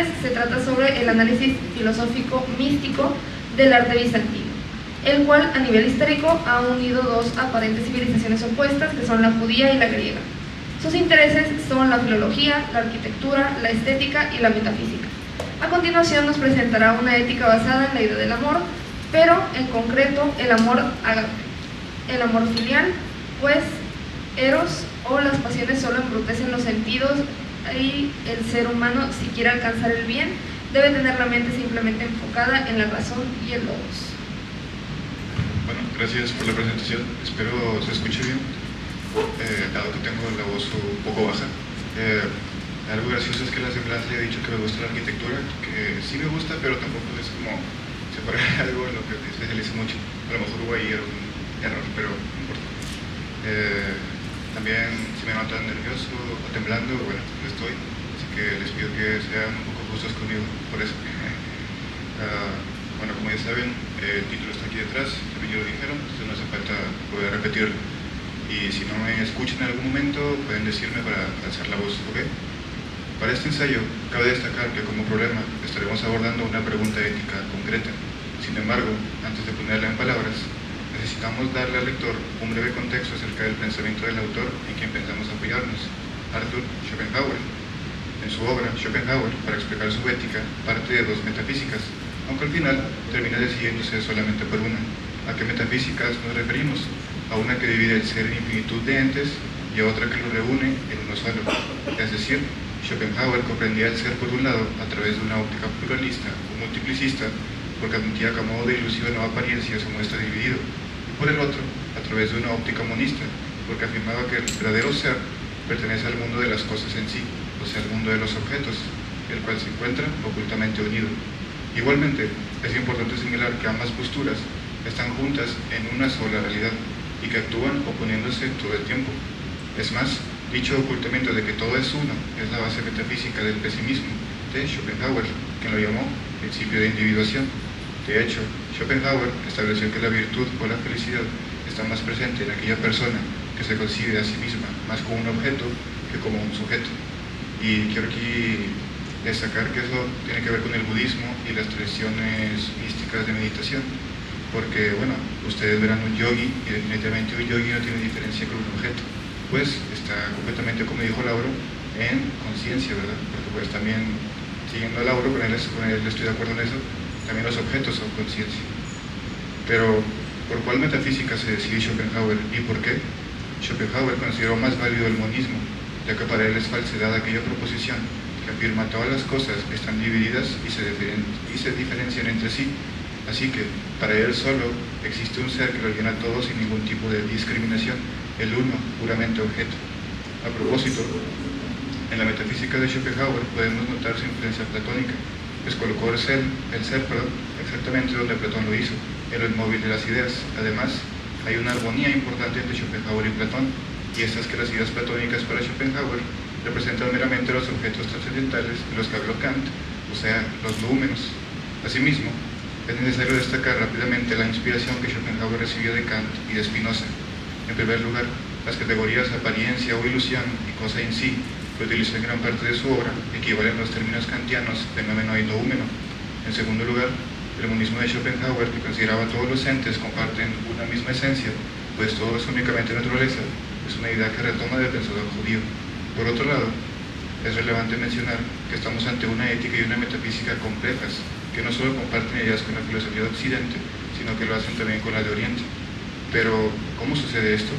pues se trata sobre el análisis filosófico místico del arte bizantino, el cual a nivel histórico ha unido dos aparentes civilizaciones opuestas, que son la judía y la griega. Sus intereses son la filología, la arquitectura, la estética y la metafísica. A continuación nos presentará una ética basada en la idea del amor, pero en concreto el amor ágape, el amor filial, pues eros o las pasiones solo embrutecen los sentidos y el ser humano, si quiere alcanzar el bien, debe tener la mente simplemente enfocada en la razón y el logos. Bueno, gracias por la presentación, espero se escuche bien, dado que tengo la voz un poco baja. Algo gracioso es que la semblanza le he dicho que me gusta la arquitectura, que sí me gusta, pero tampoco es como separar algo en lo que me especialice mucho. A lo mejor hubo ahí algún error, pero no importa. También si me notan nervioso o temblando, bueno, lo estoy, así que les pido que sean un poco justos conmigo por eso. Bueno, como ya saben, el título está aquí detrás, también ya lo dijeron, entonces no hace falta poder repetirlo. Y si no me escuchan en algún momento, pueden decirme para alzar la voz, ¿ok? Para este ensayo, cabe destacar que como problema estaremos abordando una pregunta ética concreta. Sin embargo, antes de ponerla en palabras, necesitamos darle al lector un breve contexto acerca del pensamiento del autor en quien pensamos apoyarnos, Arthur Schopenhauer. En su obra, Schopenhauer, para explicar su ética, parte de dos metafísicas, aunque al final termina decidiéndose solamente por una. ¿A qué metafísicas nos referimos? A una que divide el ser en infinitud de entes y a otra que lo reúne en uno solo. Es decir, Schopenhauer comprendía el ser por un lado a través de una óptica pluralista o multiplicista, porque admitía que a modo de ilusión o apariencia se muestra dividido, y por el otro, a través de una óptica monista, porque afirmaba que el verdadero ser pertenece al mundo de las cosas en sí, o sea, al mundo de los objetos, el cual se encuentra ocultamente unido. Igualmente, es importante señalar que ambas posturas están juntas en una sola realidad y que actúan oponiéndose todo el tiempo. Es más, dicho ocultamiento de que todo es uno es la base metafísica del pesimismo de Schopenhauer, quien lo llamó principio de individuación. De hecho, Schopenhauer estableció que la virtud o la felicidad está más presente en aquella persona que se concibe a sí misma más como un objeto que como un sujeto. Y quiero aquí destacar que eso tiene que ver con el budismo y las tradiciones místicas de meditación, porque, bueno, ustedes verán un yogi y definitivamente un yogi no tiene diferencia con un objeto, pues está completamente, como dijo Lauro, en conciencia, ¿verdad? Porque pues también, siguiendo a Lauro, con él estoy de acuerdo en eso, también los objetos son conciencia. Pero, ¿por cuál metafísica se decidió Schopenhauer y por qué? Schopenhauer consideró más válido el monismo, ya que para él es falsedad aquella proposición que afirma todas las cosas están divididas y se diferencian entre sí. Así que, para él solo, existe un ser que lo llena todo sin ningún tipo de discriminación, el uno, puramente objeto. A propósito, en la metafísica de Schopenhauer podemos notar su influencia platónica, pues colocó el ser, exactamente donde Platón lo hizo, en lo inmóvil de las ideas. Además, hay una armonía importante entre Schopenhauer y Platón, y esta es que las ideas platónicas para Schopenhauer representan meramente los objetos trascendentales de los que habló Kant, o sea, los números. Asimismo, es necesario destacar rápidamente la inspiración que Schopenhauer recibió de Kant y de Spinoza. En primer lugar, las categorías apariencia o ilusión y cosa en sí, que utilizó en gran parte de su obra, equivalen a los términos kantianos fenómeno y noúmeno. En segundo lugar, el monismo de Schopenhauer, que consideraba todos los entes comparten una misma esencia, pues todo es únicamente naturaleza, es una idea que retoma del pensador judío. Por otro lado, es relevante mencionar que estamos ante una ética y una metafísica complejas, que no solo comparten ideas con la filosofía de Occidente, sino que lo hacen también con la de Oriente. Pero, ¿cómo sucede esto?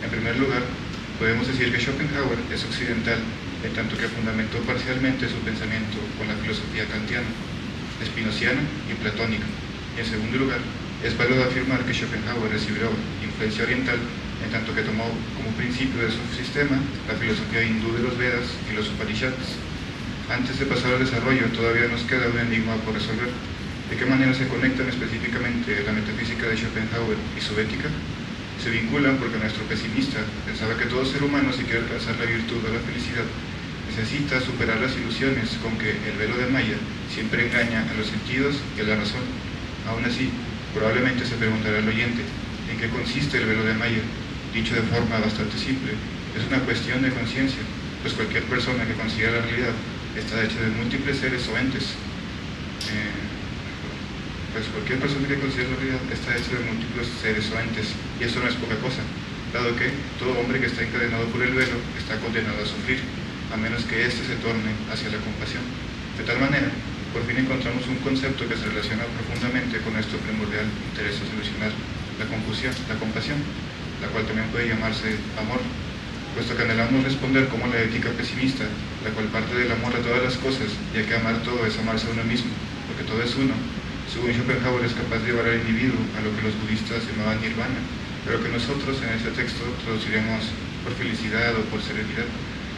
En primer lugar, podemos decir que Schopenhauer es occidental, en tanto que fundamentó parcialmente su pensamiento con la filosofía kantiana, spinoziana y platónica. Y en segundo lugar, es válido afirmar que Schopenhauer recibió influencia oriental, en tanto que tomó como principio de su sistema la filosofía hindú de los Vedas y los Upanishads. Antes de pasar al desarrollo, todavía nos queda un enigma por resolver. ¿De qué manera se conectan específicamente la metafísica de Schopenhauer y su ética? Se vinculan porque nuestro pesimista pensaba que todo ser humano, si quiere alcanzar la virtud o la felicidad, necesita superar las ilusiones con que el velo de Maya siempre engaña a los sentidos y a la razón. Aún así, probablemente se preguntará el oyente, ¿en qué consiste el velo de Maya? Dicho de forma bastante simple, es una cuestión de conciencia, pues cualquier persona que considera la realidad está hecha de múltiples seres o entes. Pues cualquier persona que considere la realidad está hecha de múltiples seres o entes, y eso no es poca cosa, dado que todo hombre que está encadenado por el velo está condenado a sufrir, a menos que éste se torne hacia la compasión. De tal manera, por fin encontramos un concepto que se relaciona profundamente con nuestro primordial interés a solucionar la compasión, la cual también puede llamarse amor, puesto que anhelamos responder como la ética pesimista, la cual parte del amor a todas las cosas, ya que amar todo es amarse a uno mismo, porque todo es uno. Según Schopenhauer, es capaz de llevar al individuo a lo que los budistas llamaban nirvana, pero que nosotros en este texto traduciremos por felicidad o por serenidad.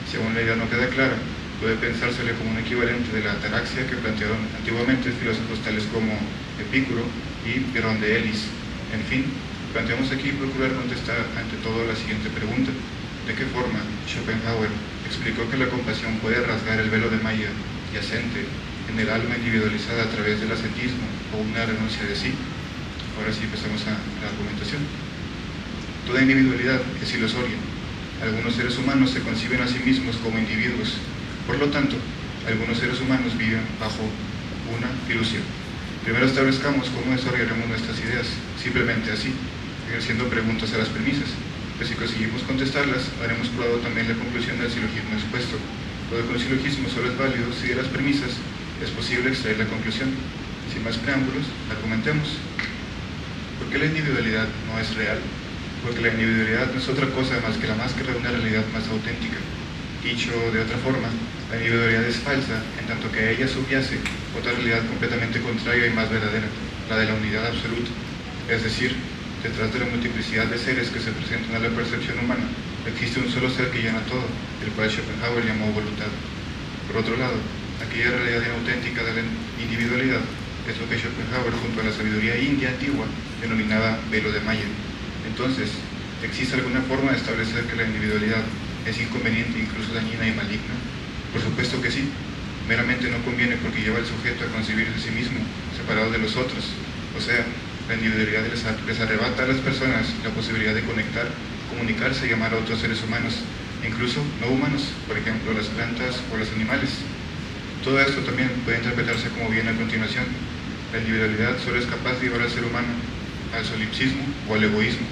Si aún la idea no queda clara, puede pensársele como un equivalente de la ataraxia que plantearon antiguamente filósofos tales como Epicuro y Pirón de Elis. En fin, planteamos aquí procurar contestar ante todo la siguiente pregunta: ¿de qué forma Schopenhauer explicó que la compasión puede rasgar el velo de malla yacente en el alma individualizada a través del ascetismo o una renuncia de sí? Ahora sí empezamos a la argumentación. Toda individualidad es ilusoria. Algunos seres humanos se conciben a sí mismos como individuos. Por lo tanto, algunos seres humanos viven bajo una ilusión. Primero establezcamos cómo desarrollaremos nuestras ideas, simplemente así, ejerciendo preguntas a las premisas. Pues si conseguimos contestarlas, haremos probado también la conclusión del silogismo expuesto. Todo que un silogismo solo es válido si de las premisas es posible extraer la conclusión. Sin más preámbulos, argumentemos. ¿Por qué la individualidad no es real? Porque la individualidad no es otra cosa más que la máscara de una realidad más auténtica. Dicho de otra forma, la individualidad es falsa, en tanto que a ella subyace otra realidad completamente contraria y más verdadera, la de la unidad absoluta. Es decir, detrás de la multiplicidad de seres que se presentan a la percepción humana, existe un solo ser que llena todo, el cual Schopenhauer llamó voluntad. Por otro lado, aquella realidad inauténtica de la individualidad es lo que Schopenhauer, junto a la sabiduría india antigua, denominaba velo de malla. Entonces, ¿existe alguna forma de establecer que la individualidad es inconveniente, incluso dañina y maligna? Por supuesto que sí. Meramente no conviene porque lleva al sujeto a concebirse a sí mismo, separado de los otros. O sea, la individualidad les arrebata a las personas la posibilidad de conectar, comunicarse y amar a otros seres humanos, incluso no humanos, por ejemplo las plantas o los animales. Todo esto también puede interpretarse como viene a continuación. La individualidad solo es capaz de llevar al ser humano al solipsismo o al egoísmo,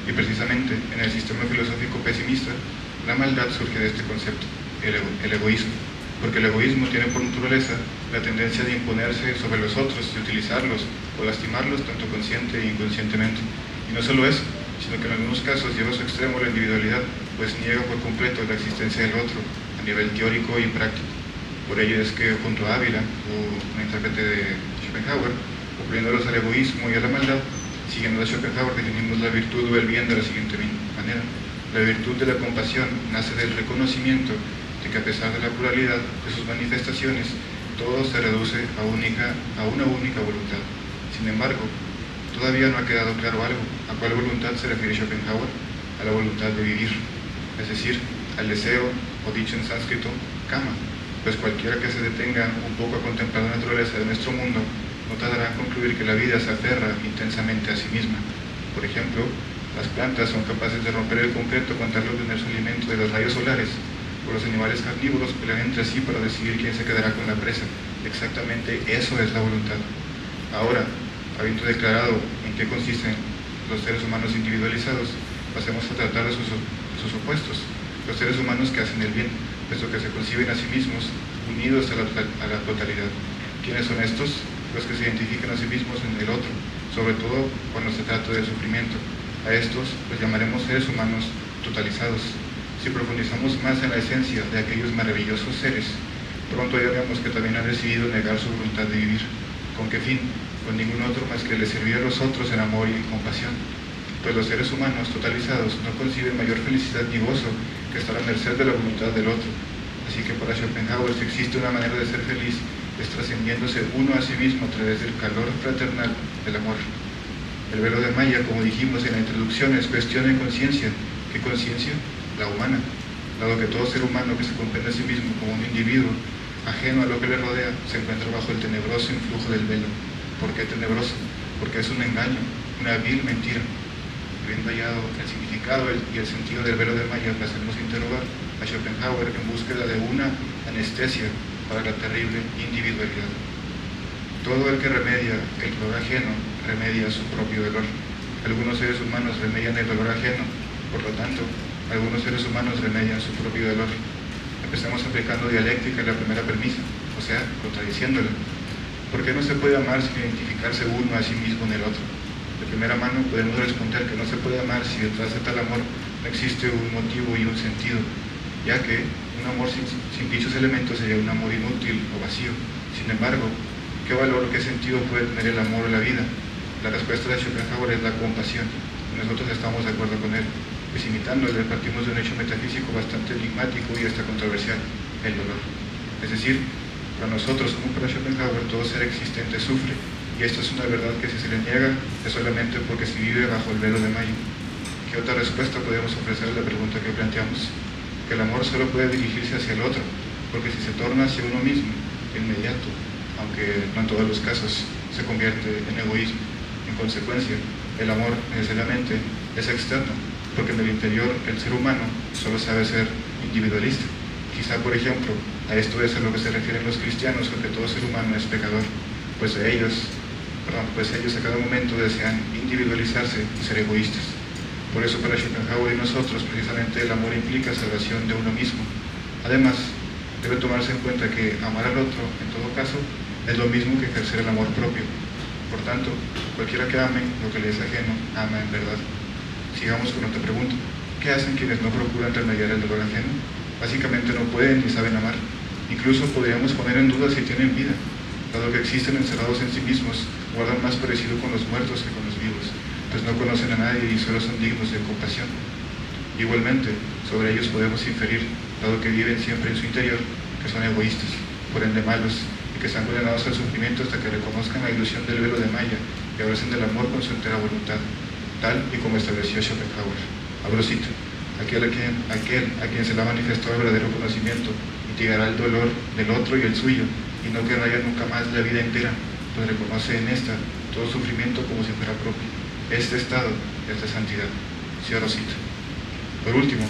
y precisamente en el sistema filosófico pesimista la maldad surge de este concepto, el egoísmo, porque el egoísmo tiene por naturaleza la tendencia de imponerse sobre los otros, de utilizarlos o lastimarlos tanto consciente e inconscientemente. Y no solo eso, sino que en algunos casos lleva a su extremo la individualidad, pues niega por completo la existencia del otro a nivel teórico y práctico. Por ello es que junto a Ávila, un intérprete de Schopenhauer, oponiéndolos al egoísmo y a la maldad, siguiendo a Schopenhauer, definimos la virtud o el bien de la siguiente manera: la virtud de la compasión nace del reconocimiento de que a pesar de la pluralidad de sus manifestaciones, todo se reduce a una única voluntad. Sin embargo, todavía no ha quedado claro algo. ¿A cuál voluntad se refiere Schopenhauer? A la voluntad de vivir, es decir, al deseo, o dicho en sánscrito, kama, pues cualquiera que se detenga un poco a contemplar la naturaleza de nuestro mundo no tardará en concluir que la vida se aferra intensamente a sí misma. Por ejemplo, las plantas son capaces de romper el concreto con tal de obtener su alimento de los rayos solares, o los animales carnívoros pelean entre sí para decidir quién se quedará con la presa. Exactamente eso es la voluntad. Ahora, habiendo declarado en qué consisten los seres humanos individualizados, pasemos a tratar de sus opuestos, los seres humanos que hacen el bien, puesto que se conciben a sí mismos unidos a la totalidad. ¿Quiénes son estos? Los que se identifican a sí mismos en el otro, sobre todo cuando se trata del sufrimiento. A estos los llamaremos seres humanos totalizados. Si profundizamos más en la esencia de aquellos maravillosos seres, pronto hallaremos que también han decidido negar su voluntad de vivir. ¿Con qué fin? Con ningún otro más que el de servir a los otros en amor y en compasión. Pues los seres humanos totalizados no conciben mayor felicidad ni gozo que estar a merced de la voluntad del otro. Así que para Schopenhauer, si existe una manera de ser feliz, es trascendiéndose uno a sí mismo a través del calor fraternal del amor. El velo de malla, como dijimos en la introducción, es cuestión de conciencia. ¿Qué conciencia? La humana. Dado que todo ser humano que se comprende a sí mismo como un individuo, ajeno a lo que le rodea, se encuentra bajo el tenebroso influjo del velo. ¿Por qué tenebroso? Porque es un engaño, una vil mentira. Habiendo hallado el significado y el sentido del velo de malla, pasemos a interrogar a Schopenhauer en búsqueda de una anestesia para la terrible individualidad. Todo el que remedia el dolor ajeno remedia su propio dolor. Algunos seres humanos remedian el dolor ajeno, por lo tanto, algunos seres humanos remedian su propio dolor. Empezamos aplicando dialéctica en la primera premisa, o sea, contradiciéndola. ¿Por qué no se puede amar sin identificarse uno a sí mismo en el otro? De primera mano podemos responder que no se puede amar si detrás de tal amor no existe un motivo y un sentido, ya que un amor sin dichos elementos sería un amor inútil o vacío. Sin embargo, ¿qué valor o qué sentido puede tener el amor o la vida? La respuesta de Schopenhauer es la compasión, y nosotros estamos de acuerdo con él. Pues imitándole, partimos de un hecho metafísico bastante enigmático y hasta controversial, el dolor. Es decir, para nosotros, como para Schopenhauer, todo ser existente sufre, y esta es una verdad que si se le niega es solamente porque se vive bajo el velo de Maya. ¿Qué otra respuesta podemos ofrecer a la pregunta que planteamos? Que el amor solo puede dirigirse hacia el otro, porque si se torna hacia uno mismo, de inmediato, aunque no en todos los casos, se convierte en egoísmo. En consecuencia, el amor necesariamente es externo, porque en el interior el ser humano solo sabe ser individualista. Quizá, por ejemplo, a esto es a lo que se refieren los cristianos, con que todo ser humano es pecador, pues ellos a cada momento desean individualizarse y ser egoístas. Por eso para Schopenhauer y nosotros, precisamente el amor implica salvación de uno mismo. Además, debe tomarse en cuenta que amar al otro, en todo caso, es lo mismo que ejercer el amor propio. Por tanto, cualquiera que ame lo que le es ajeno, ama en verdad. Sigamos con otra pregunta. ¿Qué hacen quienes no procuran remediar el dolor ajeno? Básicamente no pueden ni saben amar. Incluso podríamos poner en duda si tienen vida. Dado que existen encerrados en sí mismos, guardan más parecido con los muertos que con los vivos, pues no conocen a nadie y solo son dignos de compasión. Igualmente, sobre ellos podemos inferir, dado que viven siempre en su interior, que son egoístas, por ende malos, y que están condenados al sufrimiento hasta que reconozcan la ilusión del velo de Maya y abracen del amor con su entera voluntad, tal y como estableció Schopenhauer. Abro cita: aquel a quien se le ha manifestado el verdadero conocimiento mitigará el dolor del otro y el suyo, y no quedará nunca más la vida entera, pues reconoce en esta todo sufrimiento como si fuera propio. Este estado es de santidad. Cierro cita. Por último,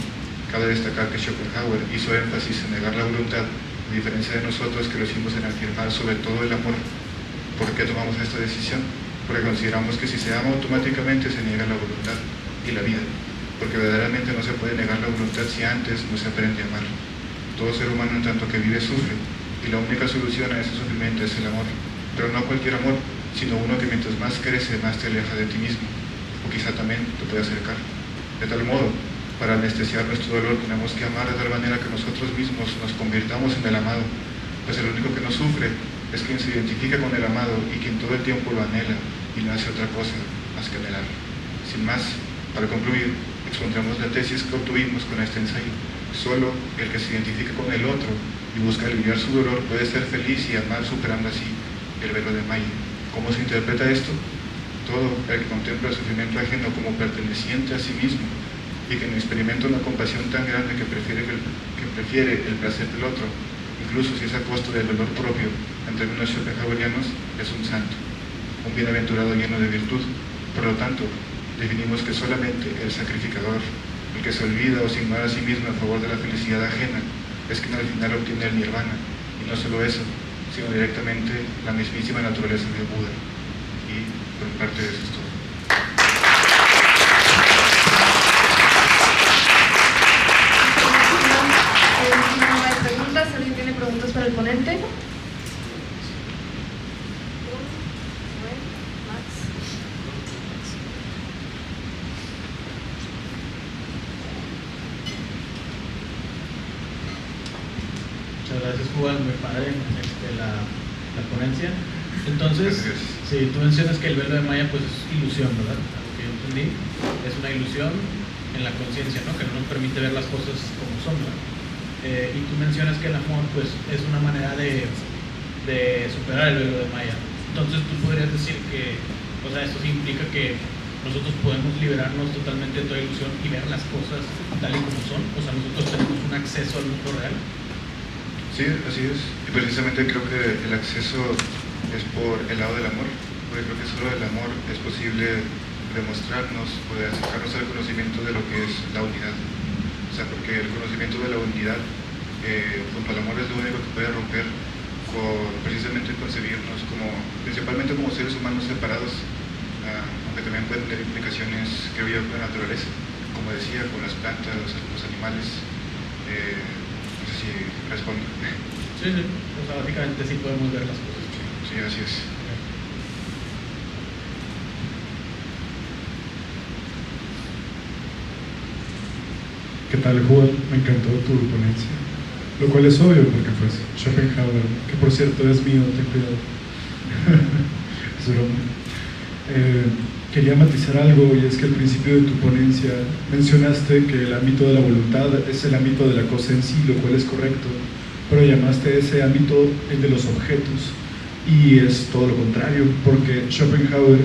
cabe destacar que Schopenhauer hizo énfasis en negar la voluntad, a diferencia de nosotros que lo hicimos en afirmar sobre todo el amor. ¿Por qué tomamos esta decisión? Porque consideramos que si se ama automáticamente se niega la voluntad y la vida, porque verdaderamente no se puede negar la voluntad si antes no se aprende a amar. Todo ser humano en tanto que vive sufre, y la única solución a ese sufrimiento es el amor, pero no cualquier amor, sino uno que mientras más crece, más te aleja de ti mismo, o quizá también te puede acercar. De tal modo, para anestesiar nuestro dolor tenemos que amar de tal manera que nosotros mismos nos convirtamos en el amado, pues el único que no sufre es quien se identifica con el amado y quien todo el tiempo lo anhela y no hace otra cosa más que anhelar. Sin más, para concluir, expondremos la tesis que obtuvimos con este ensayo. Solo el que se identifica con el otro y busca aliviar su dolor puede ser feliz y amar, superando así el velo de Maya. ¿Cómo se interpreta esto? Todo el que contempla el sufrimiento ajeno como perteneciente a sí mismo y que no experimenta una compasión tan grande que prefiere el placer del otro, incluso si es a costa del dolor propio, en términos schopenhauerianos, es un santo, un bienaventurado lleno de virtud. Por lo tanto, definimos que solamente el sacrificador, el que se olvida o se ignora a sí mismo en favor de la felicidad ajena, es quien al final obtiene el nirvana, y no solo eso, sino directamente la mismísima naturaleza del Buda. Y por mi parte eso es todo. No hay preguntas. ¿Alguien tiene preguntas para el ponente? Muchas gracias, Juan, muy padre la ponencia. Entonces, sí, tú mencionas que el velo de Maya pues es ilusión, ¿verdad? A lo que yo entendí, es una ilusión en la conciencia, ¿no? Que no nos permite ver las cosas como son, ¿verdad? Y tú mencionas que el amor pues es una manera de superar el velo de Maya. Entonces tú podrías decir que, o sea, esto sí implica que nosotros podemos liberarnos totalmente de toda ilusión y ver las cosas tal y como son. O sea, nosotros tenemos un acceso al mundo real. Sí, así es. Y precisamente creo que el acceso es por el lado del amor, porque creo que solo el amor es posible demostrarnos, poder acercarnos al conocimiento de lo que es la unidad. O sea, porque el conocimiento de la unidad junto al amor es lo único que puede romper precisamente concebirnos principalmente como seres humanos separados, aunque también pueden tener implicaciones, creo yo, con la naturaleza, como decía, con las plantas, los animales. No sé si respondo. Sí, sí, o sea, básicamente sí podemos ver las cosas. Sí, así es. ¿Qué tal, Juan? Me encantó tu ponencia. Lo cual es obvio porque pues Schopenhauer, que por cierto es mío, ten cuidado. Es broma. Quería matizar algo, y es que al principio de tu ponencia mencionaste que el ámbito de la voluntad es el ámbito de la cosa en sí, lo cual es correcto, pero llamaste ese ámbito el de los objetos, y es todo lo contrario, porque Schopenhauer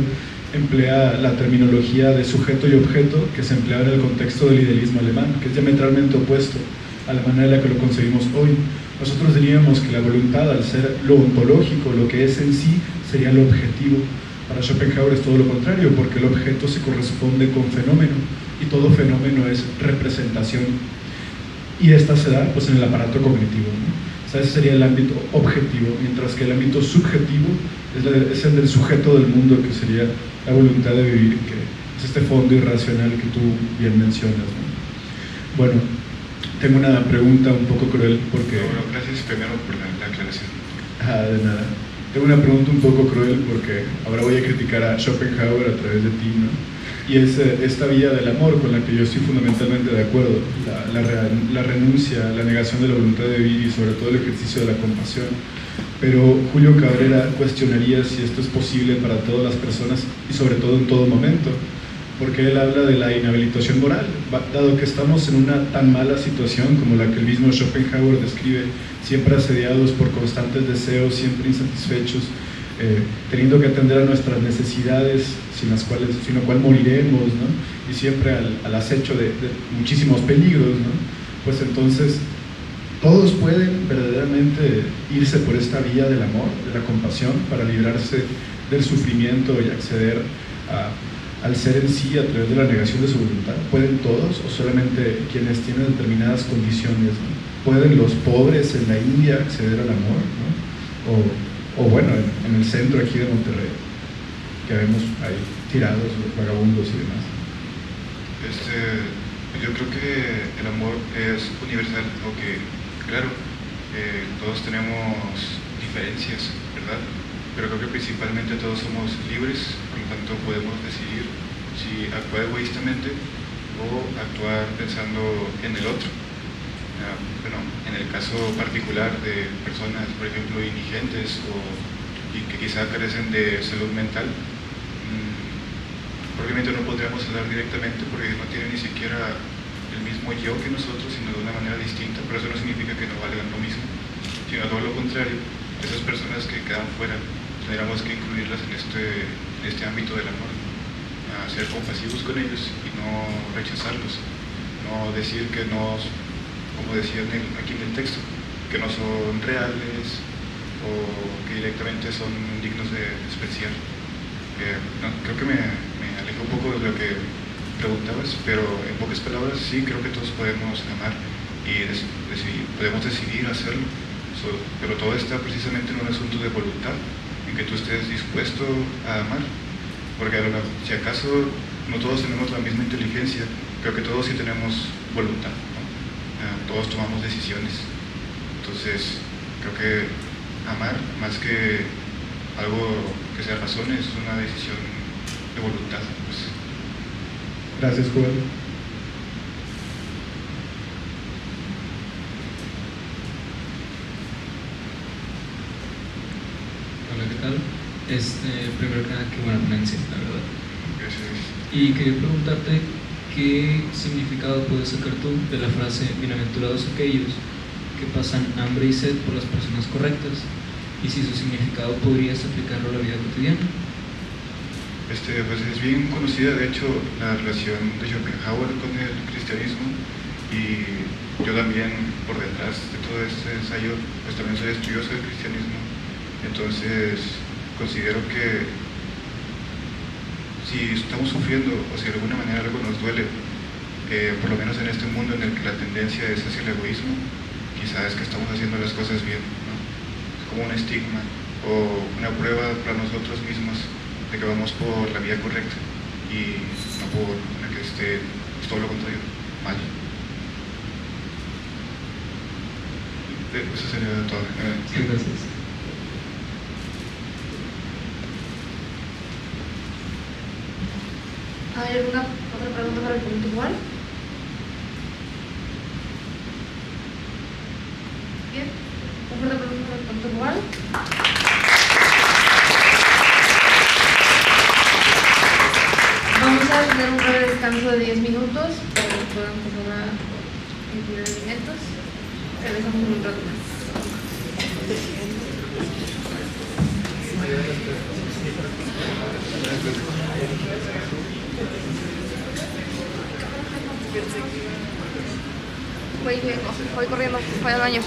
emplea la terminología de sujeto y objeto que se empleaba en el contexto del idealismo alemán, que es diametralmente opuesto a la manera en la que lo concebimos hoy. Nosotros diríamos que la voluntad, al ser lo ontológico, lo que es en sí, sería lo objetivo. Para Schopenhauer es todo lo contrario, porque el objeto se corresponde con fenómeno, y todo fenómeno es representación. Y esta se da pues, en el aparato cognitivo, ¿no? O sea, ese sería el ámbito objetivo, mientras que el ámbito subjetivo es el del sujeto del mundo, que sería la voluntad de vivir, que es este fondo irracional que tú bien mencionas, ¿no? Bueno, tengo una pregunta un poco cruel, porque... Bueno, gracias primero por la aclaración. De nada. Tengo una pregunta un poco cruel, porque ahora voy a criticar a Schopenhauer a través de ti, ¿no? Y es esta vía del amor con la que yo estoy fundamentalmente de acuerdo, la renuncia, la negación de la voluntad de vivir y sobre todo el ejercicio de la compasión. Pero Julio Cabrera cuestionaría si esto es posible para todas las personas y sobre todo en todo momento, porque él habla de la inhabilitación moral, dado que estamos en una tan mala situación como la que el mismo Schopenhauer describe, siempre asediados por constantes deseos, siempre insatisfechos, teniendo que atender a nuestras necesidades, sin lo cual moriremos, ¿no? Y siempre al acecho de muchísimos peligros, ¿no? Pues entonces todos pueden verdaderamente irse por esta vía del amor, de la compasión, para librarse del sufrimiento y acceder al ser en sí a través de la negación de su voluntad. ¿Pueden todos o solamente quienes tienen determinadas condiciones, ¿no? ¿Pueden los pobres en la India acceder al amor, ¿no? O bueno, en el centro aquí de Monterrey, que vemos ahí tirados, los vagabundos y demás? Yo creo que el amor es universal, aunque claro, todos tenemos diferencias, ¿verdad? Pero creo que principalmente todos somos libres, por lo tanto podemos decidir si actuar egoístamente o actuar pensando en el otro. Bueno, en el caso particular de personas, por ejemplo, indigentes y que quizá carecen de salud mental, probablemente no podríamos hablar directamente porque no tienen ni siquiera el mismo yo que nosotros, sino de una manera distinta, pero eso no significa que no valgan lo mismo, sino todo lo contrario. Esas personas que quedan fuera, tendríamos que incluirlas en este ámbito del amor, ser compasivos con ellos y no rechazarlos, no decir que no, como decían aquí en el texto, que no son reales o que directamente son dignos de despreciar. Creo que me alejo un poco de lo que preguntabas, pero en pocas palabras sí, creo que todos podemos amar y podemos decidir hacerlo, pero todo está precisamente en un asunto de voluntad, en que tú estés dispuesto a amar, porque si acaso no todos tenemos la misma inteligencia, creo que todos sí tenemos voluntad, ¿no? Todos tomamos decisiones, entonces creo que amar, más que algo que sea razón, es una decisión de voluntad, pues. Gracias, Juan. Hola, ¿qué tal? Primero que nada, qué buena ponencia, la verdad. Gracias. Y quería preguntarte qué significado puedes sacar tú de la frase bienaventurados aquellos que pasan hambre y sed por las personas correctas, y si su significado podrías aplicarlo a la vida cotidiana. Pues es bien conocida, de hecho, la relación de Schopenhauer con el cristianismo, y yo también, por detrás de todo este ensayo, pues también soy estudioso del cristianismo. Entonces considero que si estamos sufriendo o si de alguna manera algo nos duele, por lo menos en este mundo en el que la tendencia es hacia el egoísmo, quizás es que estamos haciendo las cosas bien, ¿no? como un estigma o una prueba para nosotros mismos de que vamos por la vía correcta y no por una que esté todo lo contrario, mal. Eso sería todo. Sí, gracias. ¿Hay alguna otra pregunta para el punto igual? Bien, ¿otra pregunta para el punto igual? Vamos a tener un breve descanso de 10 minutos para que puedan pasar a incluir alimentos. Regresamos en un rato más. Voy corriendo, voy al baño.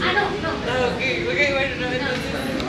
Ah, no. Ah, ok, bueno, no, entonces...